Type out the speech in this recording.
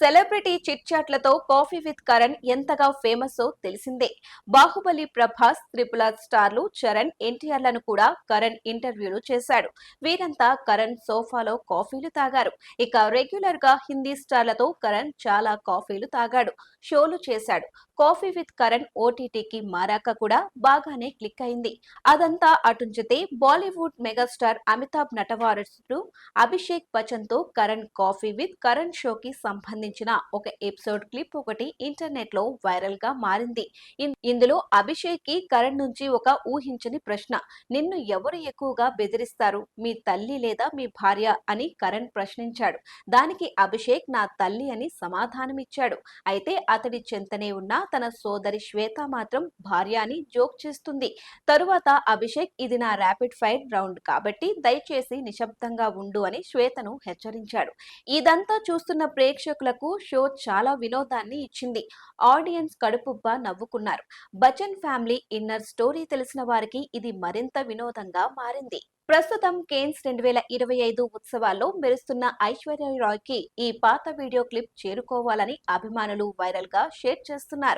Celebrity chit చాట్లతో coffee with Karan ఎంతగా famous తెలిసిందే. బాహుబలి ప్రభాస్, త్రిపుల్ R స్టార్లు చరణ్, ఎన్టీఆర్లను కూడా కరణ్ ఇంటర్వ్యూలు చేశాడు. వీరంతా కరణ్ సోఫాలో కాఫీలు తాగారు. ఇక రెగ్యులర్ గా హిందీ స్టార్లతో కరణ్ చాలా కాఫీలు తాగాడు, షోలు చేశాడు. కాఫీ విత్ కరణ్ ఓటీటీకి మారాక కూడా బాగానే క్లిక్ అయింది. అదంతా అటుంచితే బాలీవుడ్ మెగాస్టార్ అమితాబ్ నటవారసుడు అభిషేక్ బచ్చన్ తో కరణ్ కాఫీ విత్ కరణ్ షోకి సంబంధించిన ఒక ఎపిసోడ్ క్లిప్ ఒకటి ఇంటర్నెట్ లో వైరల్ గా మారింది. ఇందులో అభిషేక్ కి కరణ్ నుంచి ఒక ఊహించని ప్రశ్న. నిన్ను ఎవరు ఎక్కువగా బెదిరిస్తారు, మీ తల్లి లేదా మీ భార్య అని కరణ్ ప్రశ్నించాడు. దానికి అభిషేక్ నా తల్లి అని సమాధానమిచ్చాడు. అయితే అతడి చెంతనే ఉన్న తన సోదరి శ్వేత మాత్రం భార్య అని జోక్ చేస్తుంది. తరువాత అభిషేక్ ఇది నా ర్యాపిడ్ ఫైర్ రౌండ్ కాబట్టి దయచేసి నిశ్శబ్దంగా ఉండు అని శ్వేతను హెచ్చరించాడు. ఇదంతా చూస్తున్న ప్రేక్షకులకు షో చాలా వినోదాన్ని ఇచ్చింది. ఆడియన్స్ కడుపుబ్బా నవ్వుకున్నారు. బచ్చన్ ఫ్యామిలీ ఇన్నర్ స్టోరీ తెలిసిన వారికి ఇది మరింత వినోదంగా మారింది. ప్రస్తుతం కేన్స్ 2025 ఉత్సవాల్లో మెరుస్తున్న ఐశ్వర్య రాయ్ కి ఈ పాత వీడియో క్లిప్ చేరుకోవాలని అభిమానులు వైరల్ గా షేర్ చేస్తున్నారు.